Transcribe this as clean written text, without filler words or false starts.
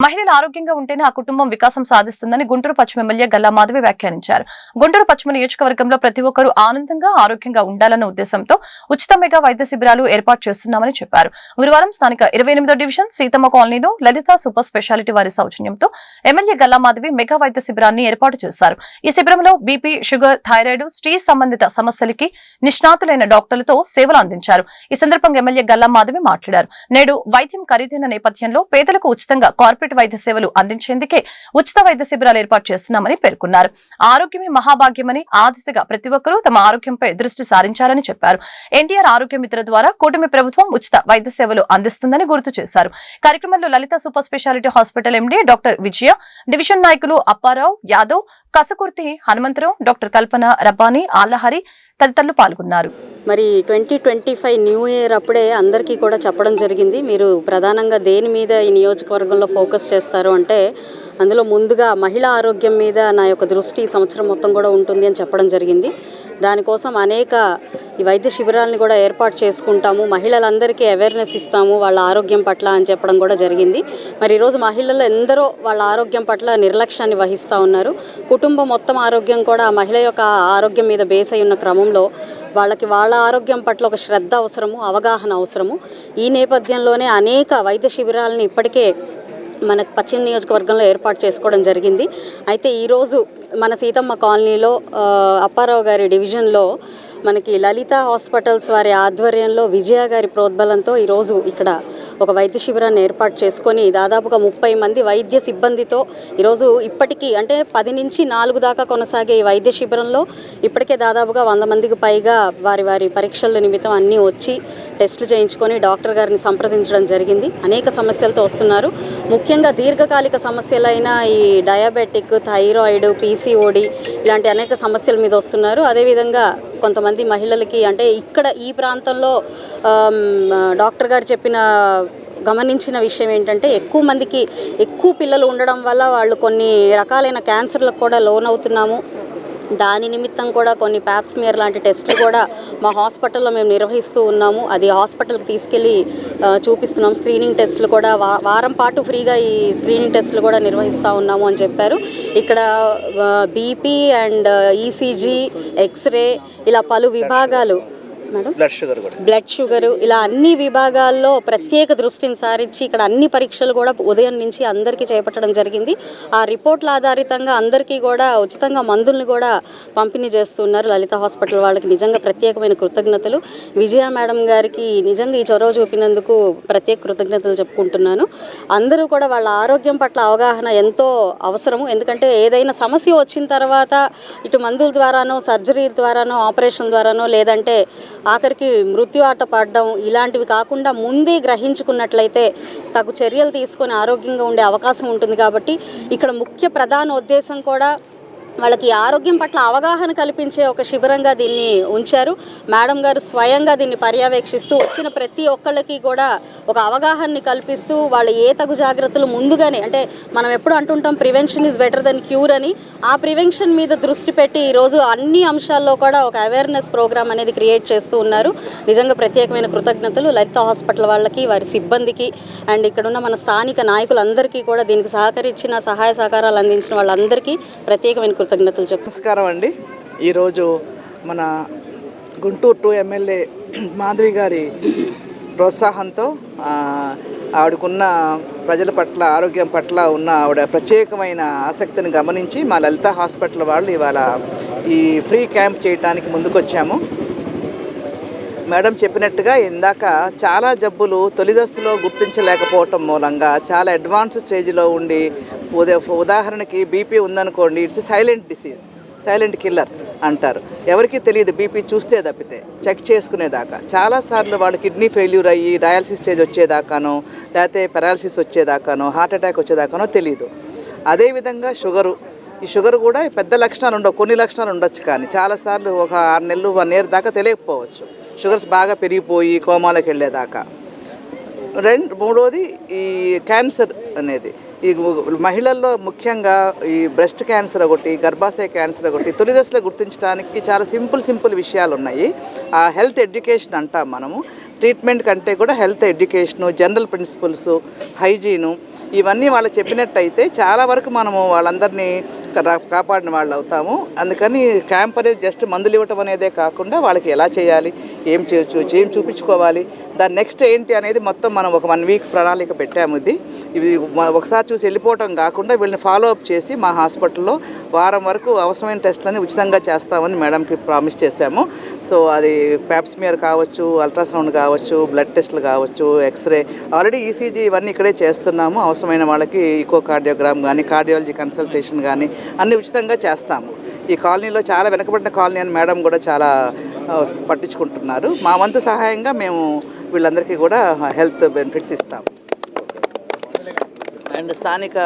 మహిళలు ఆరోగ్యంగా ఉంటేనే ఆ కుటుంబం వికాసం సాధిస్తుందని గుంటూరు పశ్చిమ ఎమ్మెల్యే గల్లా మాధవి వ్యాఖ్యానించారు. గుంటూరు పశ్చిమ నియోజకవర్గంలో ప్రతి ఒక్కరూ ఆనందంగా ఆరోగ్యంగా ఉండాలన్న ఉద్దేశంతో ఉచిత మెగా వైద్య శిబిరాలు ఏర్పాటు చేస్తున్నామని చెప్పారు. గురువారం స్థానిక 28వ డివిజన్ సీతమ్మ కాలనీలో లలిత సూపర్ స్పెషాలిటీ వారి సౌజన్యంతో ఎమ్మెల్యే గల్లా మాధవి మెగా వైద్య శిబిరాన్ని ఏర్పాటు చేశారు. ఈ శిబిరంలో బీపీ, షుగర్, థైరాయిడ్, స్త్రీ సంబంధిత సమస్యలకి నిష్ణాతులైన డాక్టర్లతో సేవలు అందించారు. ఈ సందర్భంగా ఎమ్మెల్యే గల్లా మాధవి మాట్లాడారు. నేడు వైద్యం ఖరీదైన నేపథ్యంలో పేదలకు ఉచితంగా కార్పొరేట్ వైద్య సేవలు అందించేందుకే ఉచిత వైద్య శిబిరాలు ఏర్పాటు చేస్తున్నామని పేర్కొన్నారు. ఆరోగ్యమే మహాభాగ్యమని, ఆ దిశగా ప్రతి ఒక్కరూ తమ ఆరోగ్యంపై దృష్టి సారించాలని చెప్పారు. ఎన్టీఆర్ ఆరోగ్య మిత్ర ద్వారా కూటమి ప్రభుత్వం ఉచిత వైద్య సేవలు అందిస్తుందని గుర్తు చేశారు. కార్యక్రమంలో Lalitha super specialty hospital MD doctor Vijaya, division నాయకులు అప్పారావు, యాదవ్, కసకుర్తి హనుమంతరావు, డాక్టర్ కల్పన, రబ్బానీ, ఆల్లహరి తదితరులు పాల్గొన్నారు. మరి 2025 న్యూ ఇయర్ అప్పుడే అందరికీ కూడా చెప్పడం జరిగింది. మీరు ప్రధానంగా దేని మీద ఈ నియోజకవర్గంలో ఫోకస్ చేస్తారు అంటే, అందులో ముందుగా మహిళా ఆరోగ్యం మీద నా యొక్క దృష్టి ఈ సంవత్సరం మొత్తం కూడా ఉంటుంది అని చెప్పడం జరిగింది. దానికోసం అనేక ఈ వైద్య శిబిరాలను కూడా ఏర్పాటు చేసుకుంటాము, మహిళలందరికీ అవేర్నెస్ ఇస్తాము వాళ్ళ ఆరోగ్యం పట్ల అని చెప్పడం కూడా జరిగింది. మరి ఈరోజు మహిళలు ఎందరో వాళ్ళ ఆరోగ్యం పట్ల నిర్లక్ష్యాన్ని వహిస్తూ ఉన్నారు. కుటుంబం మొత్తం ఆరోగ్యం కూడా ఆ మహిళ యొక్క ఆరోగ్యం మీద బేస్ అయి ఉన్న క్రమంలో వాళ్ళకి వాళ్ళ ఆరోగ్యం పట్ల ఒక శ్రద్ధ అవసరము, అవగాహన అవసరము. ఈ నేపథ్యంలోనే అనేక వైద్య శిబిరాలను ఇప్పటికే మన పశ్చిమ నియోజకవర్గంలో ఏర్పాటు చేసుకోవడం జరిగింది. అయితే ఈరోజు మన సీతమ్మ కాలనీలో అప్పారావు గారి డివిజన్లో మనకి లలిత హాస్పిటల్స్ వారి ఆధ్వర్యంలో విజయ గారి ప్రోద్బలంతో ఈరోజు ఇక్కడ ఒక వైద్య శిబిరాన్ని ఏర్పాటు చేసుకొని దాదాపుగా 30 మంది వైద్య సిబ్బందితో ఈరోజు ఇప్పటికీ అంటే 10 నుంచి 4 దాకా కొనసాగే ఈ వైద్య శిబిరంలో ఇప్పటికే దాదాపుగా 100 మందికి పైగా వారి పరీక్షల నిమిత్తం అన్నీ వచ్చి టెస్టులు చేయించుకొని డాక్టర్ గారిని సంప్రదించడం జరిగింది. అనేక సమస్యలతో వస్తున్నారు. ముఖ్యంగా దీర్ఘకాలిక సమస్యలైన ఈ డయాబెటిక్, థైరాయిడ్, పీసీఓడి ఇలాంటి అనేక సమస్యల మీద వస్తున్నారు. అదేవిధంగా కొంతమంది మహిళలకి అంటే ఇక్కడ ఈ ప్రాంతంలో డాక్టర్ గారు గమనించిన విషయం ఏంటంటే ఎక్కువ మందికి ఎక్కువ పిల్లలు ఉండడం వల్ల వాళ్ళు కొన్ని రకాలైన క్యాన్సర్లకు కూడా లోనవుతున్నాము. దాని నిమిత్తం కూడా కొన్ని ప్యాప్స్మియర్ లాంటి టెస్టులు కూడా మా హాస్పిటల్లో మేము నిర్వహిస్తూ ఉన్నాము. అది హాస్పిటల్కి తీసుకెళ్ళి చూపిస్తున్నాం. స్క్రీనింగ్ టెస్టులు కూడా వారం పాటు ఫ్రీగా ఈ స్క్రీనింగ్ టెస్టులు కూడా నిర్వహిస్తూ ఉన్నాము అని చెప్పారు. ఇక్కడ బీపీ అండ్ ఈసీజీ, ఎక్స్రే ఇలా పలు విభాగాలు, మేడం బ్లడ్ షుగర్ ఇలా అన్ని విభాగాల్లో ప్రత్యేక దృష్టిని సారించి ఇక్కడ అన్ని పరీక్షలు కూడా ఉదయం నుంచి అందరికీ చేపట్టడం జరిగింది. ఆ రిపోర్ట్ల ఆధారితంగా అందరికీ కూడా ఉచితంగా మందుల్ని కూడా పంపిణీ చేస్తున్నారు లలిత హాస్పిటల్ వాళ్ళకి. నిజంగా ప్రత్యేకమైన కృతజ్ఞతలు. విజయ మేడం గారికి నిజంగా ఈ చొరవ చూపినందుకు ప్రత్యేక కృతజ్ఞతలు చెప్పుకుంటున్నాను. అందరూ కూడా వాళ్ళ ఆరోగ్యం పట్ల అవగాహన ఎంతో అవసరము. ఎందుకంటే ఏదైనా సమస్య వచ్చిన తర్వాత ఇటు మందుల ద్వారానో, సర్జరీ ద్వారానో, ఆపరేషన్ ద్వారానో లేదంటే ఆఖరికి మృత్యువాట పడడం ఇలాంటివి కాకుండా ముందే గ్రహించుకున్నట్లయితే తగు చర్యలు తీసుకొని ఆరోగ్యంగా ఉండే అవకాశం ఉంటుంది. కాబట్టి ఇక్కడ ముఖ్య ప్రధాన ఉద్దేశం కూడా వాళ్ళకి ఆరోగ్యం పట్ల అవగాహన కల్పించే ఒక శిబిరంగా దీన్ని ఉంచారు. మేడం గారు స్వయంగా దీన్ని పర్యవేక్షిస్తూ వచ్చిన ప్రతి ఒక్కళ్ళకి కూడా ఒక అవగాహనని కల్పిస్తూ వాళ్ళు ఏ తగు జాగ్రత్తలు ముందుగానే అంటే మనం ఎప్పుడు అంటుంటాం prevention is better than cure అని, ఆ ప్రివెన్షన్ మీద దృష్టి పెట్టి ఈరోజు అన్ని అంశాల్లో కూడా ఒక అవేర్నెస్ ప్రోగ్రామ్ అనేది క్రియేట్ చేస్తూ ఉన్నారు. నిజంగా ప్రత్యేకమైన కృతజ్ఞతలు లలిత హాస్పిటల్ వాళ్ళకి, వారి సిబ్బందికి అండ్ ఇక్కడున్న మన స్థానిక నాయకులందరికీ కూడా దీనికి సహకరించిన సహాయ సహకారాలు అందించిన వాళ్ళందరికీ ప్రత్యేకమైన కృతజ్ఞతలు చెప్పు. నమస్కారం అండి. ఈరోజు మన గుంటూరు 2 ఎమ్మెల్యే మాధవి గారి ప్రోత్సాహంతో ఆవిడకున్న ప్రజల పట్ల ఆరోగ్యం పట్ల ఉన్న ఆవిడ ప్రత్యేకమైన ఆసక్తిని గమనించి మా లలిత హాస్పిటల్ వాళ్ళు ఇవాళ ఈ ఫ్రీ క్యాంప్ చేయడానికి ముందుకొచ్చాము. మేడం చెప్పినట్టుగా ఇందాక చాలా జబ్బులు తొలి దశలో గుర్తించలేకపోవటం మూలంగా చాలా అడ్వాన్స్ స్టేజ్లో ఉండి ఉదాహరణకి బీపీ ఉందనుకోండి, it's silent disease, silent killer అంటారు. ఎవరికి తెలియదు బీపీ చూస్తే తప్పితే చెక్ చేసుకునేదాకా. చాలాసార్లు వాళ్ళు కిడ్నీ ఫెయిల్యూర్ అయ్యి డయాలసిస్ స్టేజ్ వచ్చేదాకానో లేకపోతే పెరాలసిస్ వచ్చేదాకానో హార్ట్ అటాక్ వచ్చేదాకానో తెలియదు. అదేవిధంగా ఈ షుగర్ కూడా పెద్ద లక్షణాలు ఉండవు, కొన్ని లక్షణాలు ఉండొచ్చు, కానీ చాలాసార్లు ఒక 6 నెలలు 1 ఇయర్ దాకా తెలియకపోవచ్చు. షుగర్స్ బాగా పెరిగిపోయి కోమాలోకి వెళ్ళేదాకా. మూడోది ఈ క్యాన్సర్ అనేది ఈ మహిళల్లో ముఖ్యంగా ఈ బ్రెస్ట్ క్యాన్సర్ ఒకటి, గర్భాశయ క్యాన్సర్ ఒకటి తొలి దశలో గుర్తించడానికి చాలా సింపుల్ విషయాలు ఉన్నాయి. ఆ హెల్త్ ఎడ్యుకేషన్ అంటాం మనము. ట్రీట్మెంట్ కంటే కూడా health education, general principles, hygiene ఇవన్నీ వాళ్ళు చెప్పినట్టయితే చాలా వరకు మనము వాళ్ళందరినీ కాపాడిన వాళ్ళు అవుతాము. అందుకని క్యాంప్ అనేది జస్ట్ మందులు ఇవ్వటం అనేదే కాకుండా వాళ్ళకి ఎలా చేయాలి, ఏం చేయొచ్చు, ఏం చూపించుకోవాలి, దాని నెక్స్ట్ ఏంటి అనేది మొత్తం మనం ఒక 1 వీక్ ప్రణాళిక పెట్టాము. ఇవి ఒకసారి చూసి వెళ్ళిపోవటం కాకుండా వీళ్ళని ఫాలో అప్ చేసి మా హాస్పిటల్లో వారం వరకు అవసరమైన టెస్టులని ఉచితంగా చేస్తామని మేడంకి ప్రామిస్ చేశాము. సో అది ప్యాప్స్మియర్ కావచ్చు, అల్ట్రాసౌండ్ కావచ్చు, బ్లడ్ టెస్టులు కావచ్చు, ఎక్స్రే, ఆల్రెడీ ఈసీజీ ఇవన్నీ ఇక్కడే చేస్తున్నాము. అవసరమైన వాళ్ళకి ఈకో కార్డియోగ్రామ్ కానీ, కార్డియాలజీ కన్సల్టేషన్ కానీ అన్నీ ఉచితంగా చేస్తాము. ఈ కాలనీలో చాలా వెనకబడిన కాలనీ అని మేడం కూడా చాలా పట్టించుకుంటున్నారు. మా వంతు సహాయంగా మేము వీళ్ళందరికీ కూడా హెల్త్ బెనిఫిట్స్ ఇస్తాము. అండ్ స్థానిక